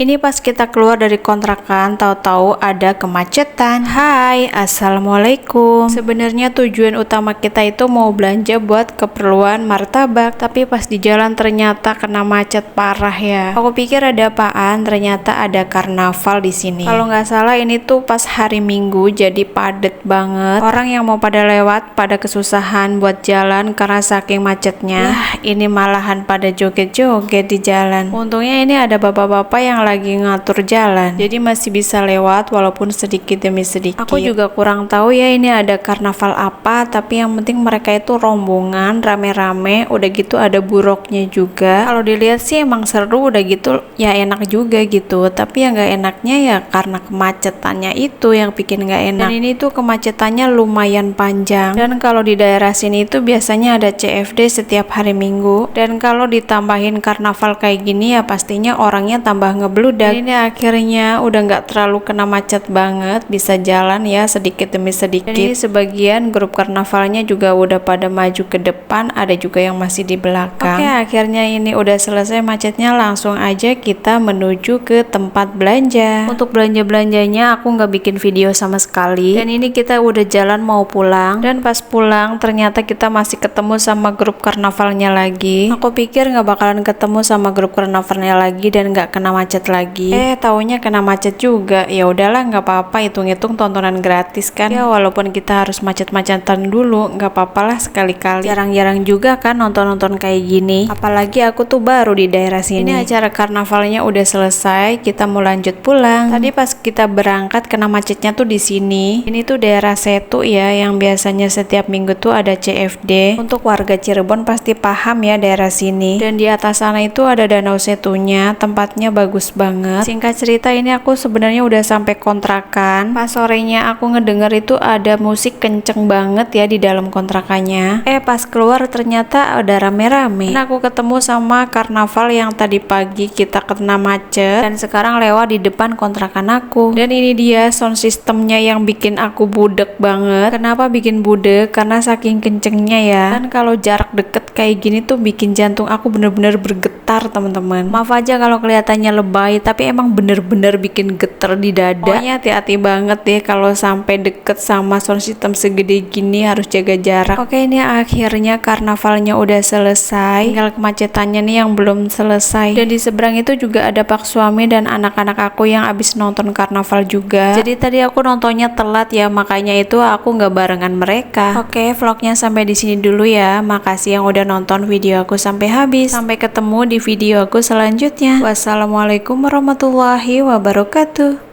Ini pas kita keluar dari kontrakan, tahu-tahu ada kemacetan. Hai, assalamualaikum. Sebenarnya tujuan utama kita itu mau belanja buat keperluan martabak, tapi pas di jalan ternyata kena macet parah ya. Aku pikir ada apaan, ternyata ada karnaval di sini. Kalau nggak salah ini tuh pas hari Minggu, jadi padet banget. Orang yang mau pada lewat pada kesusahan buat jalan karena saking macetnya. Ini malahan pada joget-joget di jalan. Untungnya ini ada bapak-bapak yang lagi ngatur jalan, jadi masih bisa lewat walaupun sedikit demi sedikit. Aku juga kurang tahu ya ini ada karnaval apa, tapi yang penting mereka itu rombongan rame-rame, udah gitu ada buroknya juga. Kalau dilihat sih emang seru, udah gitu ya enak juga gitu, tapi yang nggak enaknya ya karena kemacetannya itu yang bikin nggak enak. Dan ini tuh kemacetannya lumayan panjang, dan kalau di daerah sini itu biasanya ada CFD setiap hari Minggu, dan kalau ditambahin karnaval kayak gini ya pastinya orangnya tambah ngebludak. Dan ini akhirnya udah nggak terlalu kena macet banget, bisa jalan ya sedikit demi sedikit. Dan ini sebagian grup karnavalnya juga udah pada maju ke depan, ada juga yang masih di belakang. Oke, akhirnya ini udah selesai macetnya, langsung aja kita menuju ke tempat belanja. Untuk belanja-belanjanya aku nggak bikin video sama sekali, dan ini kita udah jalan mau pulang, dan pas pulang ternyata kita masih ketemu sama grup karnavalnya lagi. Aku pikir nggak bakalan ketemu sama grup karnavalnya lagi dan nggak kena macet lagi. Taunya kena macet juga. Ya udahlah, nggak apa-apa, hitung-hitung tontonan gratis kan. Ya walaupun kita harus macet-macetan dulu, nggak apa-apa lah sekali-kali. Jarang-jarang juga kan nonton-nonton kayak gini. Apalagi aku tuh baru di daerah sini. Ini acara karnavalnya udah selesai, kita mau lanjut pulang. Tadi pas kita berangkat kena macetnya tuh di sini. Ini tuh daerah Setu ya, yang biasanya setiap minggu tuh ada CFD. Untuk warga Cirebon pasti paham ya daerah sini. Dan di atas sana itu ada Danau Setunya, tempatnya bagus banget. Singkat cerita, ini aku sebenarnya udah sampai kontrakan. Pas sorenya aku ngedenger itu ada musik kenceng banget ya di dalam kontrakannya. Pas keluar ternyata ada rame-rame. Dan aku ketemu sama karnaval yang tadi pagi kita kena macet, dan sekarang lewat di depan kontrakan aku. Dan ini dia sound systemnya yang bikin aku budek banget. Kenapa bikin budek? Karena saking kencengnya ya. Dan kalau jarak deket kayak gini tuh bikin jantung aku bener-bener bergetar teman-teman. Maaf aja kalau kelihatannya lebay, tapi emang bener-bener bikin geter di dada. Pokoknya hati-hati banget deh kalau sampai deket sama sound system segede gini, harus jaga jarak. Oke, ini akhirnya karnavalnya udah selesai, tinggal kemacetannya nih yang belum selesai. Dan di seberang itu juga ada pak suami dan anak-anak aku yang abis nonton karnaval juga. Jadi tadi aku nontonnya telat ya, makanya itu aku nggak barengan mereka. Oke, vlognya sampai di sini dulu ya. Makasih yang udah nonton video aku sampai habis. Sampai ketemu di video aku selanjutnya. Wassalamualaikum warahmatullahi wabarakatuh.